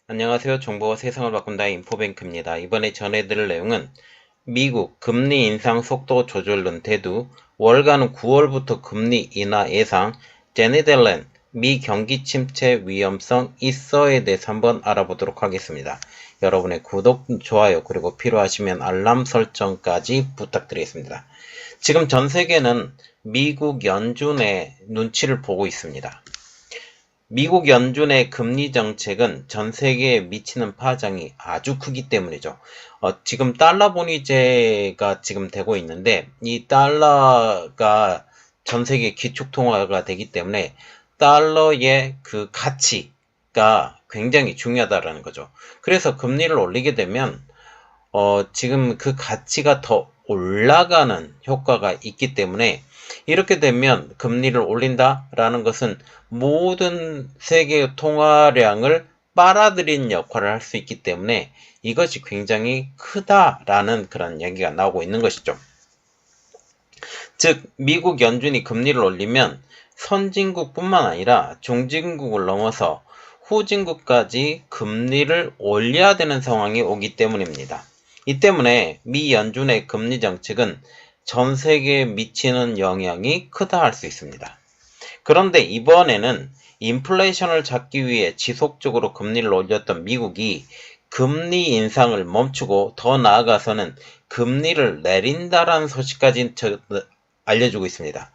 안녕하세요. 정보가 세상을 바꾼다 인포뱅크입니다. 이번에 전해드릴 내용은 미국 금리 인상 속도 조절론 대두, 월가는 9월부터 금리 인하 예상, 제넷 옐런 미 경기 침체 위험성 있어에 대해서 한번 알아보도록 하겠습니다. 여러분의 구독, 좋아요, 그리고 필요하시면 알람 설정까지 부탁드리겠습니다. 지금 전 세계는 미국 연준의 눈치를 보고 있습니다. 미국 연준의 금리 정책은 전 세계에 미치는 파장이 아주 크기 때문이죠. 지금 달러 본위제가 지금 되고 있는데 이 달러가 전 세계 기축통화가 되기 때문에 달러의 그 가치가 굉장히 중요하다라는 거죠. 그래서 금리를 올리게 되면 지금 그 가치가 더 올라가는 효과가 있기 때문에 이렇게 되면 금리를 올린다라는 것은 모든 세계 통화량을 빨아들인 역할을 할 수 있기 때문에 이것이 굉장히 크다라는 그런 얘기가 나오고 있는 것이죠. 즉, 미국 연준이 금리를 올리면 선진국뿐만 아니라 중진국을 넘어서 후진국까지 금리를 올려야 되는 상황이 오기 때문입니다. 이 때문에 미 연준의 금리 정책은 전 세계에 미치는 영향이 크다 할 수 있습니다. 그런데 이번에는 인플레이션을 잡기 위해 지속적으로 금리를 올렸던 미국이 금리 인상을 멈추고 더 나아가서는 금리를 내린다라는 소식까지 알려주고 있습니다.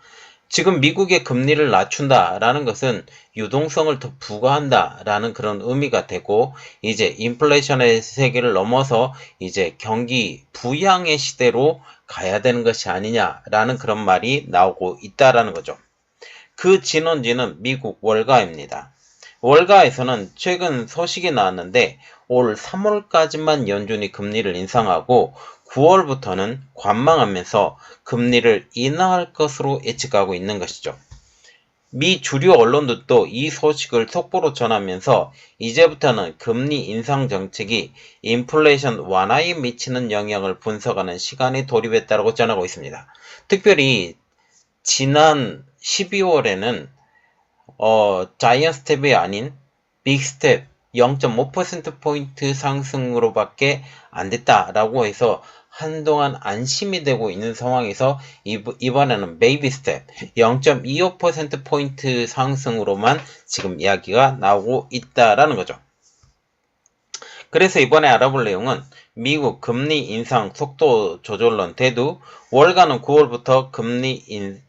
지금 미국의 금리를 낮춘다라는 것은 유동성을 더 부과한다라는 그런 의미가 되고 이제 인플레이션의 세계를 넘어서 이제 경기 부양의 시대로 가야 되는 것이 아니냐라는 그런 말이 나오고 있다라는 거죠. 그 진원지는 미국 월가입니다. 월가에서는 최근 소식이 나왔는데 올 3월까지만 연준이 금리를 인상하고 9월부터는 관망하면서 금리를 인하할 것으로 예측하고 있는 것이죠. 미 주류 언론들도 이 소식을 속보로 전하면서 이제부터는 금리 인상 정책이 인플레이션 완화에 미치는 영향을 분석하는 시간에 돌입했다고 전하고 있습니다. 특별히 지난 12월에는 자이언트 스텝이 아닌 빅 스텝 0.5%포인트 상승으로밖에 안 됐다라고 해서 한동안 안심이 되고 있는 상황에서 이번에는 베이비 스텝 0.25%포인트 상승으로만 지금 이야기가 나오고 있다라는 거죠. 그래서 이번에 알아볼 내용은 미국 금리 인상 속도 조절론 대두, 월가는 9월부터 금리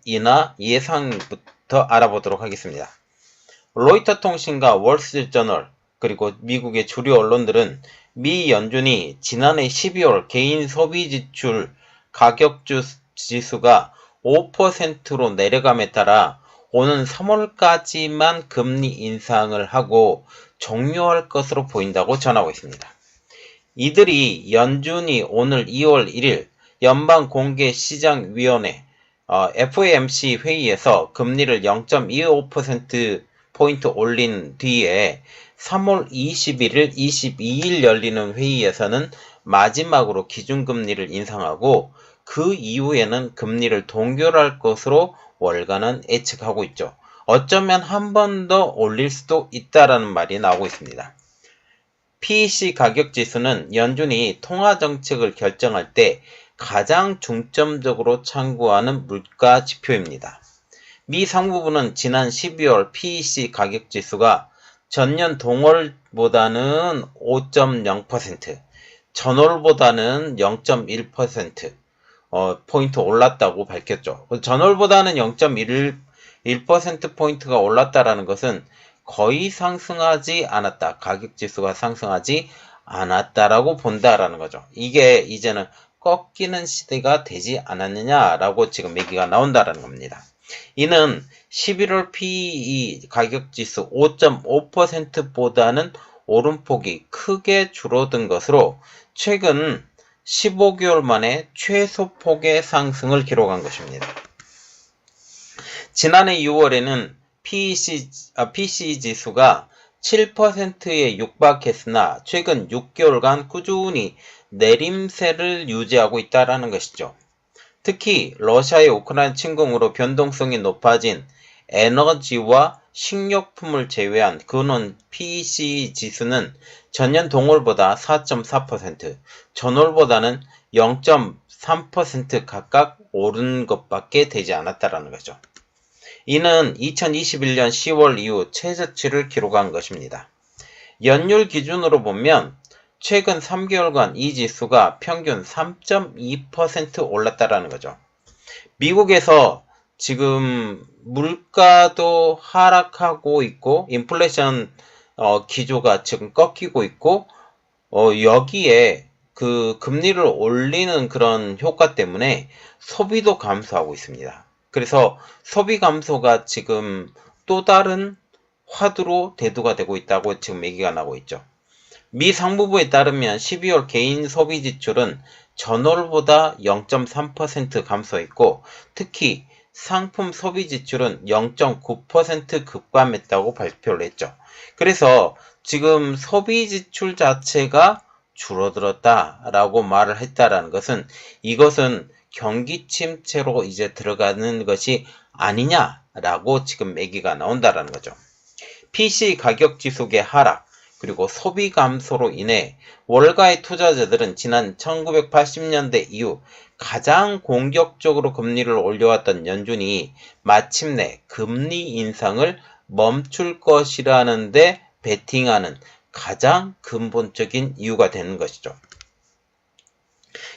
인하 예상부터 알아보도록 하겠습니다. 로이터 통신과 월스트리트저널 그리고 미국의 주류 언론들은 미 연준이 지난해 12월 개인 소비 지출 가격 지수가 5%로 내려감에 따라 오는 3월까지만 금리 인상을 하고 종료할 것으로 보인다고 전하고 있습니다. 이들이 연준이 오늘 2월 1일 연방공개시장위원회 FOMC 회의에서 금리를 0.25%포인트 올린 뒤에 3월 21일, 22일 열리는 회의에서는 마지막으로 기준금리를 인상하고 그 이후에는 금리를 동결할 것으로 월가는 예측하고 있죠. 어쩌면 한 번 더 올릴 수도 있다라는 말이 나오고 있습니다. PEC 가격지수는 연준이 통화정책을 결정할 때 가장 중점적으로 참고하는 물가 지표입니다. 미 상무부는 지난 12월 PEC 가격지수가 전년 동월보다는 5.0%, 전월보다는 0.1% 포인트 올랐다고 밝혔죠. 전월보다는 0.1%포인트가 올랐다라는 것은 거의 상승하지 않았다. 가격지수가 상승하지 않았다라고 본다라는 거죠. 이게 이제는 꺾이는 시대가 되지 않았느냐라고 지금 얘기가 나온다라는 겁니다. 이는 11월 PE 가격지수 5.5%보다는 오름폭이 크게 줄어든 것으로 최근 15개월 만에 최소폭의 상승을 기록한 것입니다. 지난해 6월에는 PCE 지수가 7%에 육박했으나 최근 6개월간 꾸준히 내림세를 유지하고 있다는 것이죠. 특히 러시아의 우크라이나 침공으로 변동성이 높아진 에너지와 식료품을 제외한 근원 PCE 지수는 전년 동월보다 4.4%, 전월보다는 0.3% 각각 오른 것밖에 되지 않았다라는 거죠. 이는 2021년 10월 이후 최저치를 기록한 것입니다. 연율 기준으로 보면 최근 3개월간 이 지수가 평균 3.2% 올랐다라는 거죠. 미국에서 지금 물가도 하락하고 있고 인플레이션 기조가 지금 꺾이고 있고 여기에 그 금리를 올리는 그런 효과 때문에 소비도 감소하고 있습니다. 그래서 소비 감소가 지금 또 다른 화두로 대두가 되고 있다고 지금 얘기가 나오고 있죠. 미 상무부에 따르면 12월 개인 소비 지출은 전월보다 0.3% 감소했고 특히 상품 소비 지출은 0.9% 급감했다고 발표를 했죠. 그래서 지금 소비 지출 자체가 줄어들었다라고 말을 했다라는 것은 이것은 경기 침체로 이제 들어가는 것이 아니냐라고 지금 얘기가 나온다라는 거죠. PC 가격 지수의 하락 그리고 소비 감소로 인해 월가의 투자자들은 지난 1980년대 이후 가장 공격적으로 금리를 올려왔던 연준이 마침내 금리 인상을 멈출 것이라는데 베팅하는 가장 근본적인 이유가 되는 것이죠.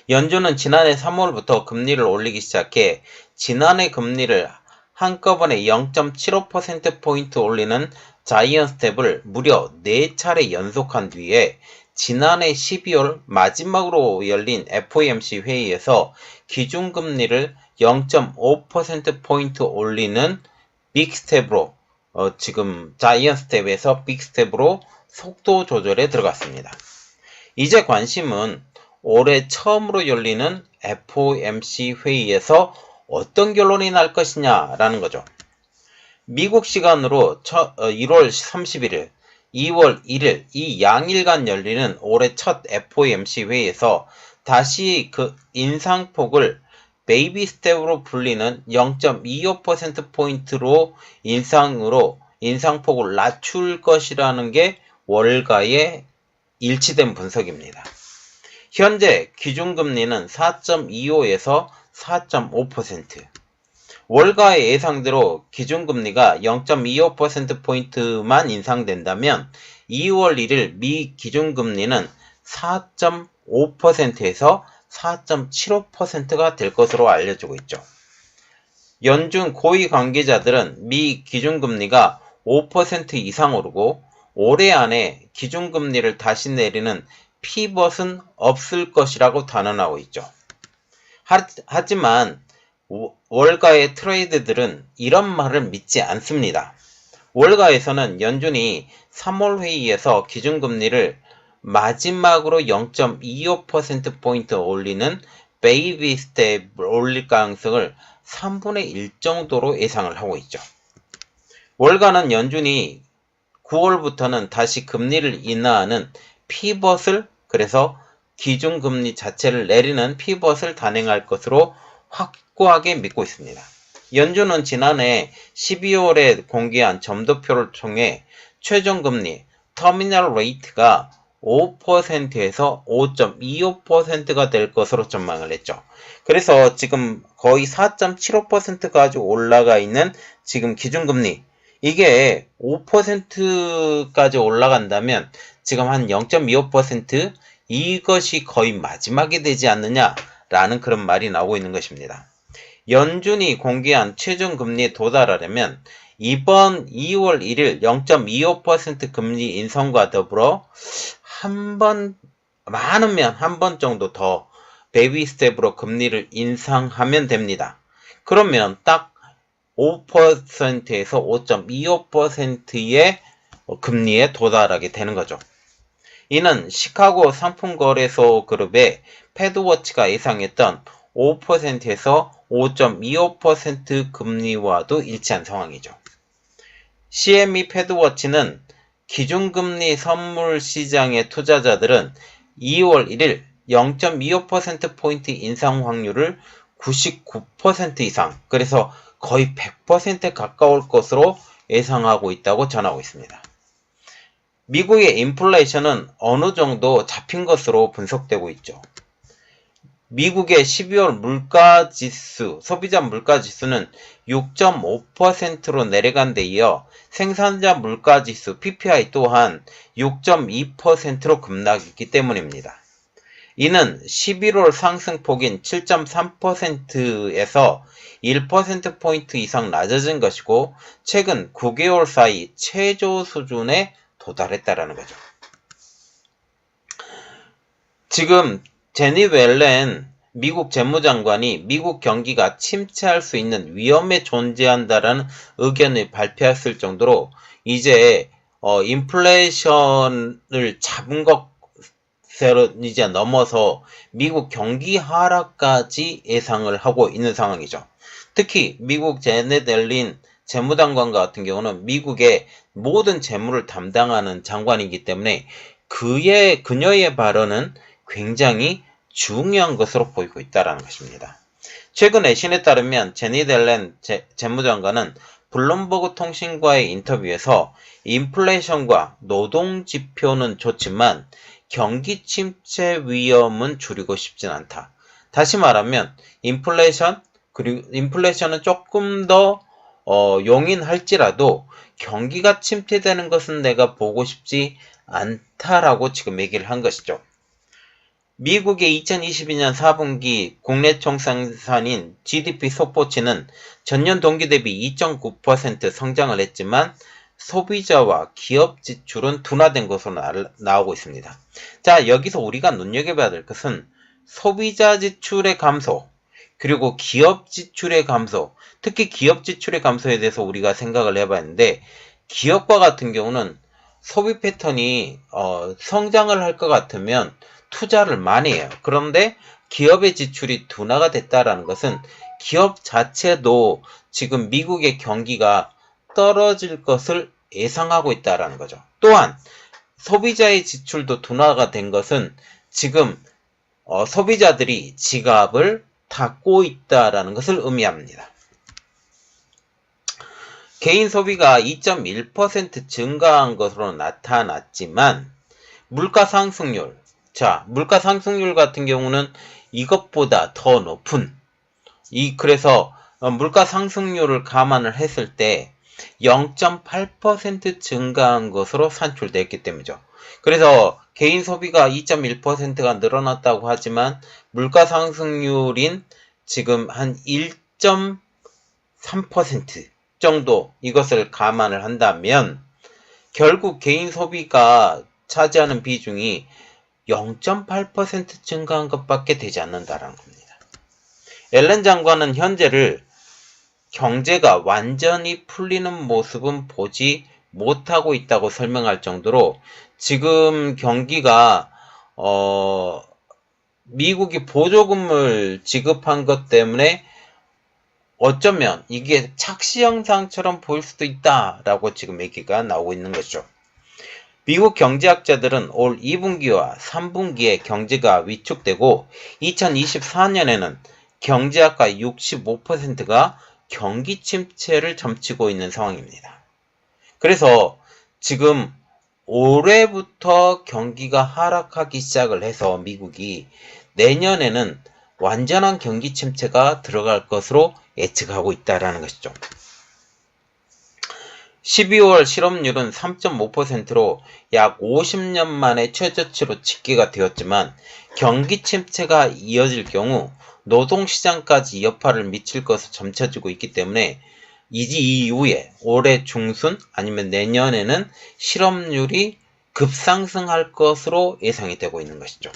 연준은 지난해 3월부터 금리를 올리기 시작해 지난해 금리를 한꺼번에 0.75%포인트 올리는 자이언 스텝을 무려 4차례 연속한 뒤에 지난해 12월 마지막으로 열린 FOMC 회의에서 기준금리를 0.5%포인트 올리는 빅스텝으로 지금 자이언 스텝에서 빅스텝으로 속도 조절에 들어갔습니다. 이제 관심은 올해 처음으로 열리는 FOMC 회의에서 어떤 결론이 날 것이냐라는 거죠. 미국 시간으로 1월 31일, 2월 1일 이 양일간 열리는 올해 첫 FOMC 회의에서 다시 그 인상폭을 베이비 스텝으로 불리는 0.25%포인트로 인상폭을 낮출 것이라는 게 월가의 일치된 분석입니다. 현재 기준금리는 4.25에서 4.5%. 월가의 예상대로 기준금리가 0.25%포인트만 인상된다면 2월 1일 미 기준금리는 4.5%에서 4.75%가 될 것으로 알려지고 있죠. 연준 고위 관계자들은 미 기준금리가 5% 이상 오르고 올해 안에 기준금리를 다시 내리는 피벗은 없을 것이라고 단언하고 있죠. 하지만 월가의 트레이드들은 이런 말을 믿지 않습니다. 월가에서는 연준이 3월 회의에서 기준금리를 마지막으로 0.25%포인트 올리는 베이비 스텝을 올릴 가능성을 3분의 1 정도로 예상을 하고 있죠. 월가는 연준이 9월부터는 다시 금리를 인하하는 피벗을 그래서 기준금리 자체를 내리는 피벗을 단행할 것으로 확고하게 믿고 있습니다. 연준은 지난해 12월에 공개한 점도표를 통해 최종금리 터미널 레이트가 5%에서 5.25%가 될 것으로 전망을 했죠. 그래서 지금 거의 4.75%까지 올라가 있는 지금 기준금리 이게 5%까지 올라간다면 지금 한 0.25% 이것이 거의 마지막이 되지 않느냐라는 그런 말이 나오고 있는 것입니다. 연준이 공개한 최종금리에 도달하려면 이번 2월 1일 0.25% 금리 인상과 더불어 많으면 한 번 정도 더 베이비 스텝으로 금리를 인상하면 됩니다. 그러면 딱 5%에서 5.25%의 금리에 도달하게 되는 거죠. 이는 시카고 상품거래소 그룹의 패드워치가 예상했던 5%에서 5.25% 금리와도 일치한 상황이죠. CME 패드워치는 기준금리 선물 시장의 투자자들은 2월 1일 0.25%포인트 인상 확률을 99% 이상, 그래서 거의 100% 가까울 것으로 예상하고 있다고 전하고 있습니다. 미국의 인플레이션은 어느 정도 잡힌 것으로 분석되고 있죠. 미국의 12월 물가지수, 소비자 물가지수는 6.5%로 내려간 데 이어 생산자 물가지수 PPI 또한 6.2%로 급락했기 때문입니다. 이는 11월 상승폭인 7.3%에서 1%포인트 이상 낮아진 것이고 최근 9개월 사이 최저 수준에 도달했다라는 거죠. 지금 제닛 옐렌 미국 재무장관이 미국 경기가 침체할 수 있는 위험에 존재한다라는 의견을 발표했을 정도로 이제 인플레이션을 잡은 것을 이제 넘어서 미국 경기 하락까지 예상을 하고 있는 상황이죠. 특히 미국 제넷 옐렌 재무장관 같은 경우는 미국의 모든 재무를 담당하는 장관이기 때문에 그녀의 발언은 굉장히 중요한 것으로 보이고 있다는 것입니다. 최근 신에 따르면 제닛 옐렌 재무장관은 블룸버그 통신과의 인터뷰에서 인플레이션과 노동 지표는 좋지만 경기 침체 위험은 줄이고 싶진 않다. 다시 말하면 인플레이션은 조금 더 용인할지라도 경기가 침체되는 것은 내가 보고 싶지 않다라고 지금 얘기를 한 것이죠. 미국의 2022년 4분기 국내 총생산인 GDP 속보치는 전년 동기 대비 2.9% 성장을 했지만 소비자와 기업 지출은 둔화된 것으로 나오고 있습니다. 자, 여기서 우리가 눈여겨봐야 될 것은 소비자 지출의 감소, 그리고 기업 지출의 감소, 특히 기업 지출의 감소에 대해서 우리가 생각을 해봤는데 기업과 같은 경우는 소비 패턴이 성장을 할 것 같으면 투자를 많이 해요. 그런데 기업의 지출이 둔화가 됐다라는 것은 기업 자체도 지금 미국의 경기가 떨어질 것을 예상하고 있다라는 거죠. 또한 소비자의 지출도 둔화가 된 것은 지금 소비자들이 지갑을 닫고 있다라는 것을 의미합니다. 개인 소비가 2.1% 증가한 것으로 나타났지만 물가 상승률 같은 경우는 이것보다 더 높은 그래서 물가 상승률을 감안을 했을 때 0.8% 증가한 것으로 산출됐기 때문이죠. 그래서 개인 소비가 2.1%가 늘어났다고 하지만 물가 상승률인 지금 한 1.3% 정도 이것을 감안을 한다면 결국 개인 소비가 차지하는 비중이 0.8% 증가한 것밖에 되지 않는다라는 겁니다. 옐렌 장관은 현재를 경제가 완전히 풀리는 모습은 보지 못하고 있다고 설명할 정도로 지금 경기가 미국이 보조금을 지급한 것 때문에 어쩌면 이게 착시 현상처럼 보일 수도 있다라고 지금 얘기가 나오고 있는 거죠. 미국 경제학자들은 올 2분기와 3분기에 경제가 위축되고 2024년에는 경제학과 65%가 경기 침체를 점치고 있는 상황입니다. 그래서 지금 올해부터 경기가 하락하기 시작을 해서 미국이 내년에는 완전한 경기 침체가 들어갈 것으로 예측하고 있다는 것이죠. 12월 실업률은 3.5%로 약 50년 만에 최저치로 집계가 되었지만 경기 침체가 이어질 경우 노동시장까지 여파를 미칠 것으로 점쳐지고 있기 때문에 이후에 올해 중순 아니면 내년에는 실업률이 급상승할 것으로 예상이 되고 있는 것이죠.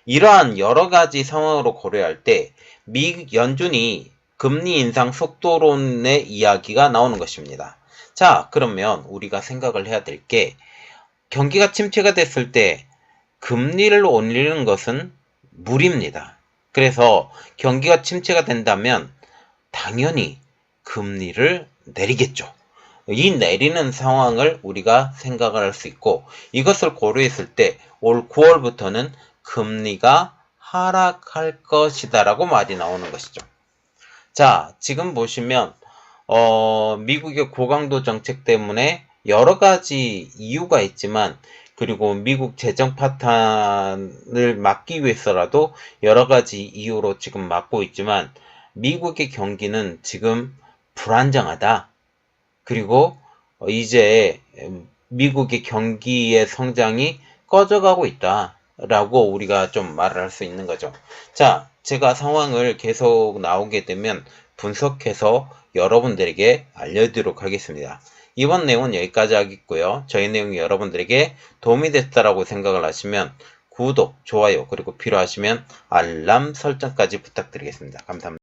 이러한 여러 가지 상황으로 고려할 때 미국 연준이 금리 인상 속도론의 이야기가 나오는 것입니다. 자, 그러면 우리가 생각을 해야 될 게 경기가 침체가 됐을 때 금리를 올리는 것은 무리입니다. 그래서 경기가 침체가 된다면 당연히 금리를 내리겠죠. 이 내리는 상황을 우리가 생각을 할 수 있고 이것을 고려했을 때 올 9월부터는 금리가 하락할 것이다 라고 말이 나오는 것이죠. 자, 지금 보시면 미국의 고강도 정책 때문에 여러 가지 이유가 있지만, 그리고 미국 재정 파탄을 막기 위해서라도 여러 가지 이유로 지금 막고 있지만, 미국의 경기는 지금 불안정하다. 그리고 이제 미국의 경기의 성장이 꺼져가고 있다. 라고 우리가 좀 말을 할 수 있는 거죠. 자, 제가 상황을 계속 나오게 되면 분석해서 여러분들에게 알려드리도록 하겠습니다. 이번 내용은 여기까지 하겠고요. 저희 내용이 여러분들에게 도움이 됐다라고 생각을 하시면 구독, 좋아요, 그리고 필요하시면 알람 설정까지 부탁드리겠습니다. 감사합니다.